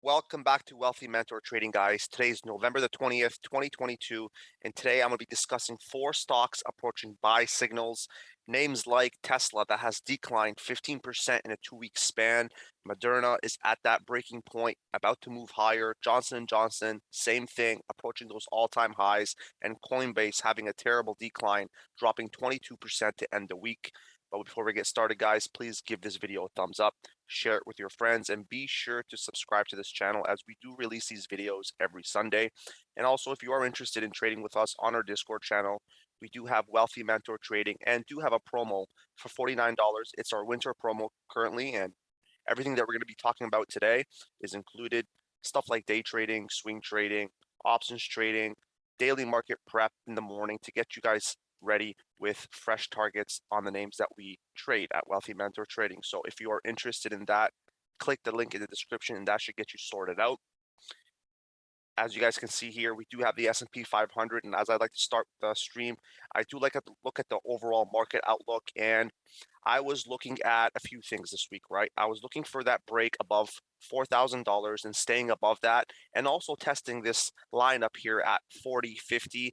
Welcome back to Wealthy Mentor Trading, guys. Today is November the 20th, 2022, and today I'm going to be discussing four stocks approaching buy signals. Names like Tesla that has declined 15% in a 2-week span. Moderna is at that breaking point, about to move higher. Johnson & Johnson, same thing, approaching those all-time highs. And Coinbase having a terrible decline, dropping 22% to end the week. But before we get started, guys, please give this video a thumbs up, share it with your friends, and be sure to subscribe to this channel as we do release these videos every Sunday. And also, if you are interested in trading with us on our Discord channel, we do have Wealthy Mentor Trading and do have a promo for $49. It's our winter promo currently, and everything that we're going to be talking about today is included. Stuff like day trading, swing trading, options trading, daily market prep in the morning to get you guys ready with fresh targets on the names that we trade at Wealthy Mentor Trading. So if you are interested in that, click the link in the description and that should get you sorted out. As you guys can see here, we do have the S&P 500, and as I like to start the stream, I do like to look at the overall market outlook, and I was looking at a few things this week, right? I was looking for that break above $4,000 and staying above that, and also testing this line up here at 40.50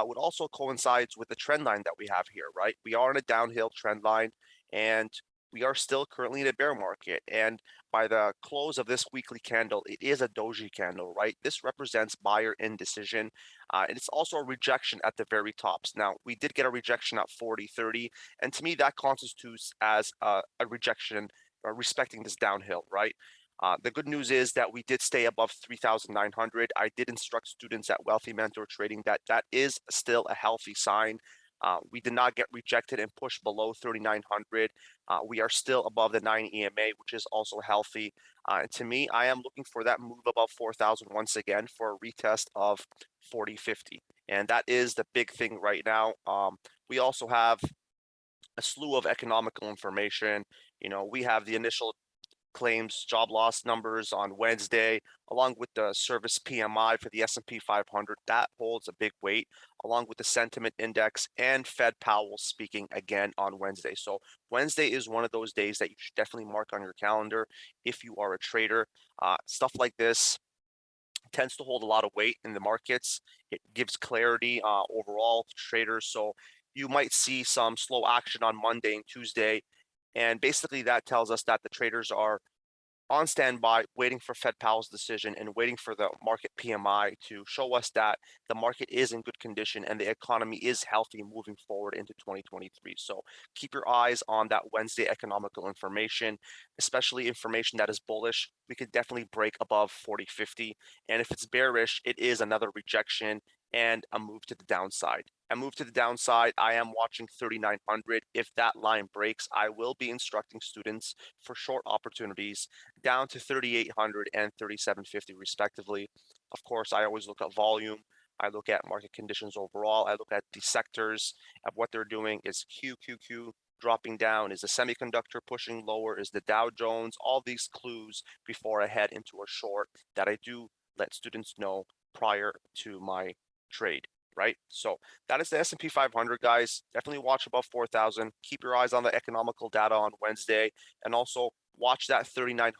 would also coincides with the trend line that we have here, right? We are in a downhill trend line, and we are still currently in a bear market, and by the close of this weekly candle, it is a doji candle, right? This represents buyer indecision, and it's also a rejection at the very tops. Now, we did get a rejection at 40.30, and to me, that constitutes as a rejection respecting this downhill, right? The good news is that we did stay above 3,900. I did instruct students at Wealthy Mentor Trading that that is still a healthy sign. We did not get rejected and pushed below 3,900. We are still above the 9 EMA, which is also healthy. And to me, I am looking for that move above 4,000 once again for a retest of 40.50. And that is the big thing right now. We also have a slew of economical information. We have the initial claims job loss numbers on Wednesday, along with the service PMI for the S&P 500. That holds a big weight, along with the sentiment index and Fed Powell speaking again on Wednesday. So Wednesday is one of those days that you should definitely mark on your calendar if you are a trader. Stuff like this tends to hold a lot of weight in the markets. It gives clarity overall to traders. So you might see some slow action on Monday and Tuesday. And basically that tells us that the traders are on standby, waiting for Fed Powell's decision and waiting for the market PMI to show us that the market is in good condition and the economy is healthy moving forward into 2023. So keep your eyes on that Wednesday economical information, especially information that is bullish. We could definitely break above 40.50. And if it's bearish, it is another rejection and a move to the downside. A move to the downside, I am watching 3,900. If that line breaks, I will be instructing students for short opportunities down to 3,800 and 3,750 respectively. Of course, I always look at volume. I look at market conditions overall. I look at the sectors of what they're doing. Is QQQ dropping down? Is the semiconductor pushing lower? Is the Dow Jones? All these clues before I head into a short that I do let students know prior to my trade, right? So that is the S&P 500, guys. Definitely watch above 4,000. Keep your eyes on the economical data on Wednesday, and also watch that $3,900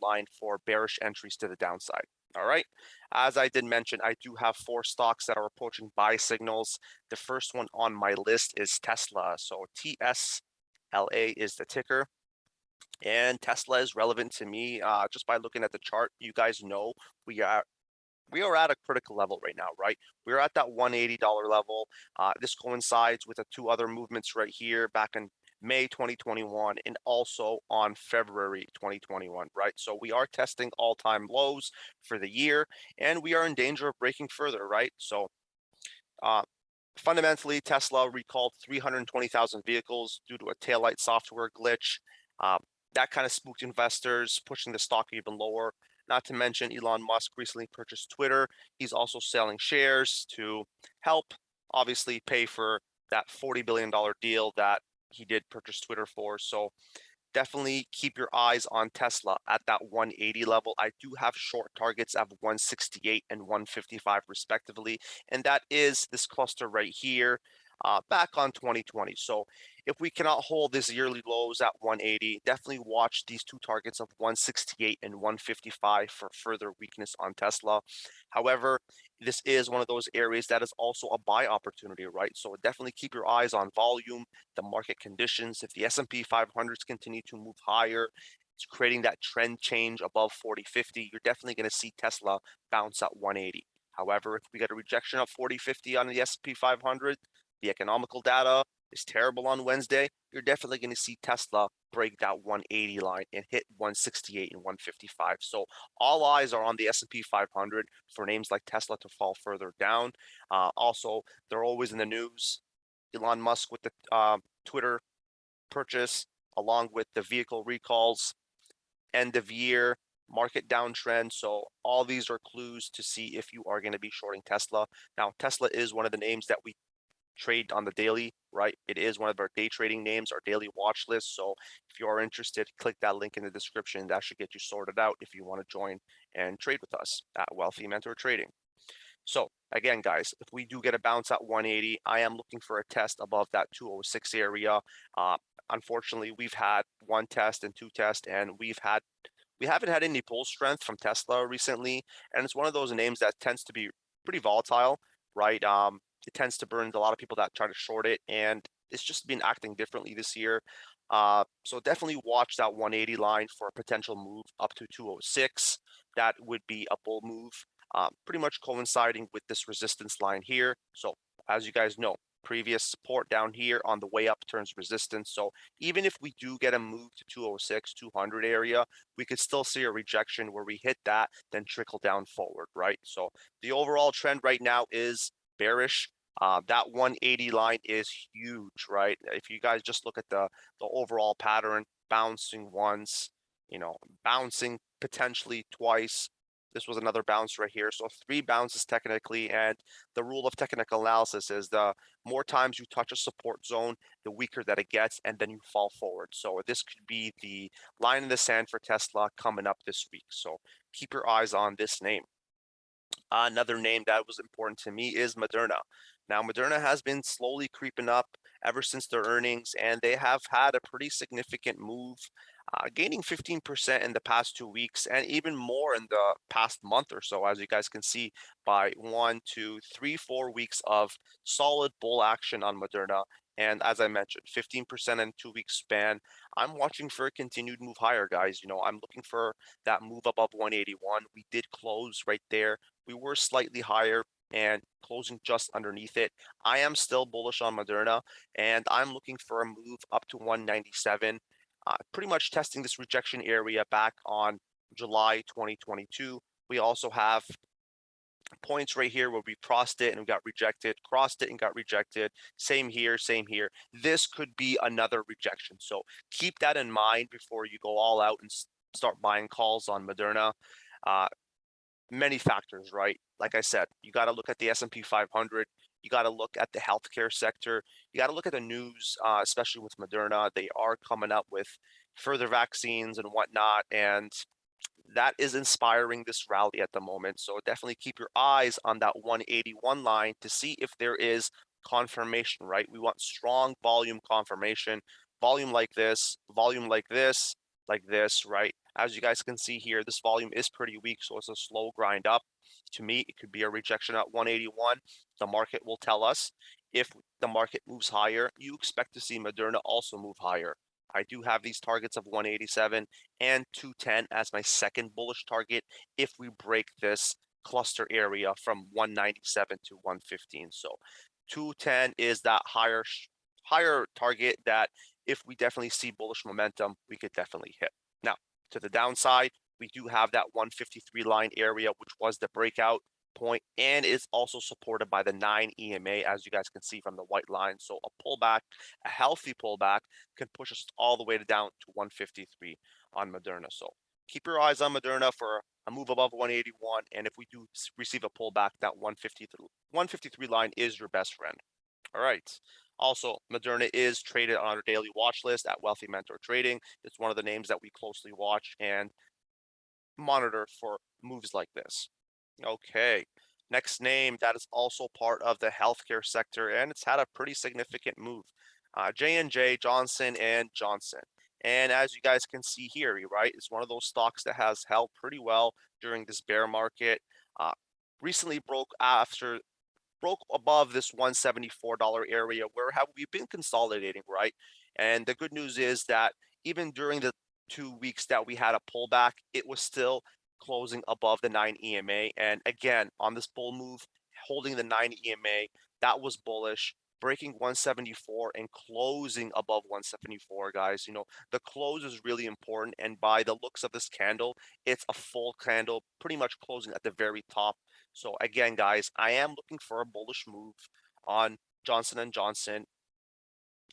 line for bearish entries to the downside. All right. As I did mention, I do have four stocks that are approaching buy signals. The first one on my list is Tesla. So TSLA is the ticker. And Tesla is relevant to me just by looking at the chart. You guys know we are at a critical level right now, right? We're at that $180 level. This coincides with the two other movements right here back in May 2021 and also on February 2021, right? So we are testing all-time lows for the year, and we are in danger of breaking further, right? So fundamentally, Tesla recalled 320,000 vehicles due to a taillight software glitch. That kind of spooked investors, pushing the stock even lower. Not to mention, Elon Musk recently purchased Twitter. He's also selling shares to help, obviously, pay for that $40 billion deal that he did purchase Twitter for. So definitely keep your eyes on Tesla at that 180 level. I do have short targets of 168 and 155 respectively, and that is this cluster right here. back on 2020. So if we cannot hold this yearly lows at 180, definitely watch these two targets of 168 and 155 for further weakness on Tesla. However, this is one of those areas that is also a buy opportunity, right? So definitely keep your eyes on volume, the market conditions. If the S&P 500s continue to move higher, it's creating that trend change above 4050, you're definitely going to see Tesla bounce at 180. However, if we get a rejection of 4050 on the S&P 500, the economical data is terrible on Wednesday, you're definitely going to see Tesla break that 180 line and hit 168 and 155. So all eyes are on the S&P 500 for names like Tesla to fall further down. Also, they're always in the news. Elon Musk with the Twitter purchase, along with the vehicle recalls, end of year, market downtrend. So all these are clues to see if you are going to be shorting Tesla. Now, Tesla is one of the names that we trade on the daily, right? It is one of our day trading names, our daily watch list. So if you are interested, click that link in the description. That should get you sorted out if you want to join and trade with us at Wealthy Mentor Trading. So again, guys, if we do get a bounce at 180, I am looking for a test above that 206 area. Unfortunately, we've had one test and two tests, and we haven't had any pull strength from Tesla recently, and it's one of those names that tends to be pretty volatile, right? It tends to burn a lot of people that try to short it, and it's just been acting differently this year. So definitely watch that 180 line for a potential move up to 206. That would be a bull move, pretty much coinciding with this resistance line here. So as you guys know, previous support down here on the way up turns resistance. So even if we do get a move to 206, 200 area, we could still see a rejection where we hit that, then trickle down forward, right? So the overall trend right now is bearish. That 180 line is huge, right? If you guys just look at the overall pattern, bouncing once, bouncing potentially twice. This was another bounce right here. So 3 bounces technically, and the rule of technical analysis is the more times you touch a support zone, the weaker that it gets, and then you fall forward. So this could be the line in the sand for Tesla coming up this week. So keep your eyes on this name. Another name that was important to me is Moderna. Now, Moderna has been slowly creeping up ever since their earnings, and they have had a pretty significant move, gaining 15% in the past 2 weeks, and even more in the past month or so, as you guys can see by 1, 2, 3, 4 weeks of solid bull action on Moderna. And as I mentioned, 15% in 2 week span. I'm watching for a continued move higher, guys. I'm looking for that move above 181. We did close right there. We were slightly higher and closing just underneath it. I am still bullish on Moderna, and I'm looking for a move up to 197. Pretty much testing this rejection area back on July 2022. We also have points right here where we crossed it and we got rejected, crossed it and got rejected. Same here, same here. This could be another rejection. So keep that in mind before you go all out and start buying calls on Moderna. Many factors, right? Like I said, you got to look at the S&P 500. You got to look at the healthcare sector. You got to look at the news, especially with Moderna. They are coming up with further vaccines and whatnot, and that is inspiring this rally at the moment. So definitely keep your eyes on that 181 line to see if there is confirmation, right? We want strong volume confirmation, volume like this, like this, right? As you guys can see here, this volume is pretty weak, so it's a slow grind up. To me, it could be a rejection at 181. The market will tell us. If the market moves higher, you expect to see Moderna also move higher. I do have these targets of 187 and 210 as my second bullish target if we break this cluster area from 197 to 115. So 210 is that higher target that if we definitely see bullish momentum, we could definitely hit. Now, to the downside, we do have that 153 line area, which was the breakout point, and it's also supported by the 9 EMA, as you guys can see from the white line. So a pullback, a healthy pullback, can push us all the way down to 153 on Moderna. So keep your eyes on Moderna for a move above 181, and if we do receive a pullback, that 153 line is your best friend. All right. Also, Moderna is traded on our daily watch list at Wealthy Mentor Trading. It's one of the names that we closely watch and monitor for moves like this. Okay, Next name that is also part of the healthcare sector, and it's had a pretty significant move. J&J, Johnson and Johnson. And as you guys can see here, right, it's one of those stocks that has held pretty well during this bear market. Uh, Recently broke above this $174 area where have we been consolidating, right? And the good news is that even during the 2 weeks that we had a pullback, it was still closing above the 9 EMA. And again, on this bull move, holding the 9 EMA, that was bullish, breaking 174 and closing above 174, guys. The close is really important. And by the looks of this candle, it's a full candle, pretty much closing at the very top. So again, guys, I am looking for a bullish move on Johnson & Johnson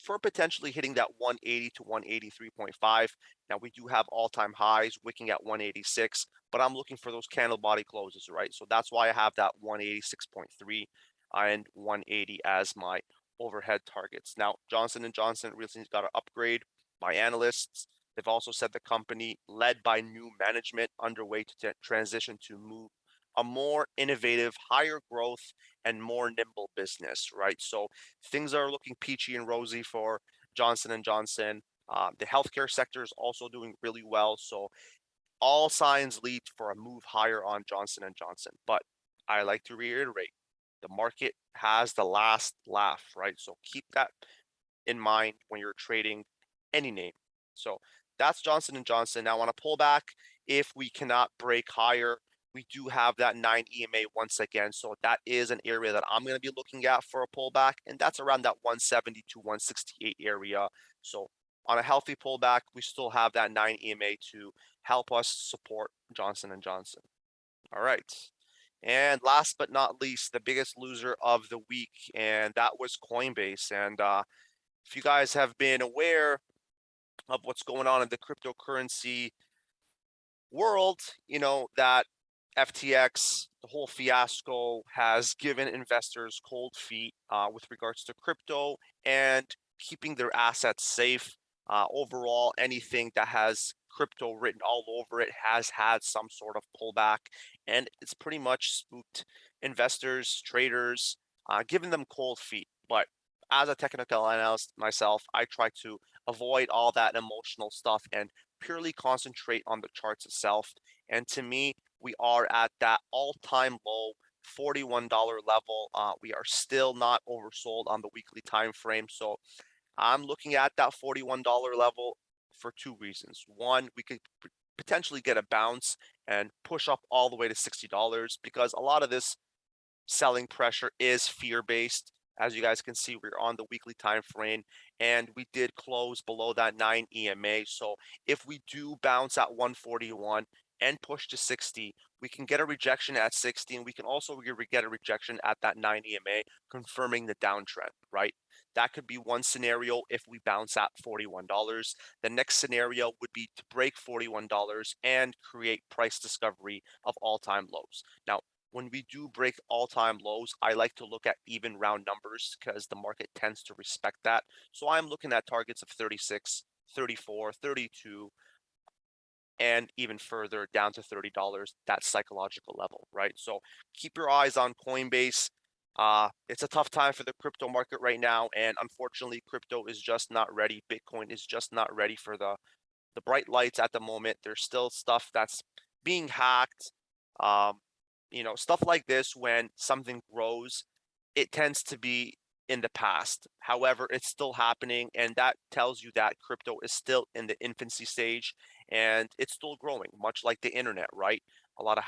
for potentially hitting that 180 to 183.5. Now we do have all-time highs wicking at 186, but I'm looking for those candle body closes, right? So that's why I have that 186.3 and 180 as my overhead targets. Now Johnson & Johnson recently got an upgrade by analysts. They've also said the company, led by new management, underway to transition to move a more innovative, higher growth, and more nimble business, right? So things are looking peachy and rosy for Johnson & Johnson. The healthcare sector is also doing really well. So all signs lead for a move higher on Johnson & Johnson. But I like to reiterate, the market has the last laugh, right? So keep that in mind when you're trading any name. So that's Johnson & Johnson. Now on a pullback, if we cannot break higher, we do have that 9 EMA once again. So that is an area that I'm going to be looking at for a pullback, and that's around that 170 to 168 area. So on a healthy pullback, we still have that 9 EMA to help us support Johnson & Johnson. All right. And last but not least, the biggest loser of the week, and that was Coinbase. And if you guys have been aware of what's going on in the cryptocurrency world, you know that FTX, the whole fiasco, has given investors cold feet with regards to crypto and keeping their assets safe. Overall, anything that has crypto written all over it has had some sort of pullback, and it's pretty much spooked investors, traders, giving them cold feet. But as a technical analyst myself, I try to avoid all that emotional stuff and purely concentrate on the charts itself. And to me, we are at that all-time low $41 level. We are still not oversold on the weekly time frame. So I'm looking at that $41 level for two reasons. One, we could potentially get a bounce and push up all the way to $60 because a lot of this selling pressure is fear-based. As you guys can see, we're on the weekly time frame, and we did close below that 9 EMA. So if we do bounce at 141 and push to 60, we can get a rejection at 60, and we can also get a rejection at that 9 EMA, confirming the downtrend, right? That could be one scenario if we bounce at $41. The next scenario would be to break $41 and create price discovery of all-time lows. Now, when we do break all-time lows, I like to look at even round numbers because the market tends to respect that. So I'm looking at targets of 36, 34, 32, and even further down to $30, that psychological level, right? So keep your eyes on Coinbase. It's a tough time for the crypto market right now, and unfortunately, crypto is just not ready. Bitcoin is just not ready for the bright lights at the moment. There's still stuff that's being hacked. Um, stuff like this, when something grows, it tends to be in the past. However, it's still happening, and that tells you that crypto is still in the infancy stage and it's still growing, much like the internet, right? A lot of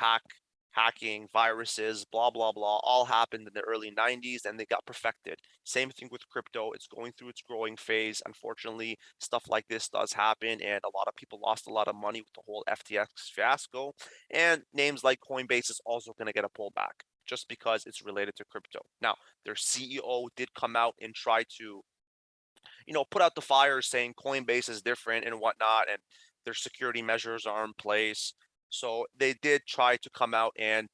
hacking, viruses, blah, blah, blah, all happened in the early 90s and they got perfected. Same thing with crypto. It's going through its growing phase. Unfortunately, stuff like this does happen, and a lot of people lost a lot of money with the whole FTX fiasco. And names like Coinbase is also going to get a pullback just because it's related to crypto. Now, their CEO did come out and try to, put out the fire saying Coinbase is different and whatnot, and their security measures are in place. So they did try to come out and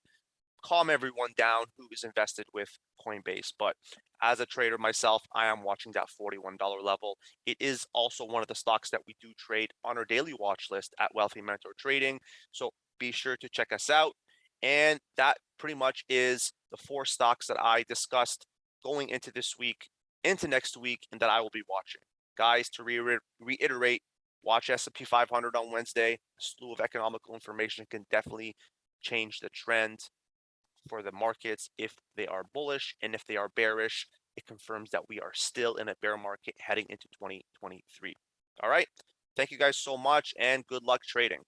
calm everyone down who is invested with Coinbase. But as a trader myself, I am watching that $41 level. It is also one of the stocks that we do trade on our daily watch list at Wealthy Mentor Trading. So be sure to check us out. And that pretty much is the 4 stocks that I discussed going into this week, into next week, and that I will be watching. Guys, to reiterate, watch S&P 500 on Wednesday. A slew of economical information can definitely change the trend for the markets if they are bullish, and if they are bearish, it confirms that we are still in a bear market heading into 2023. All right. Thank you guys so much, and good luck trading.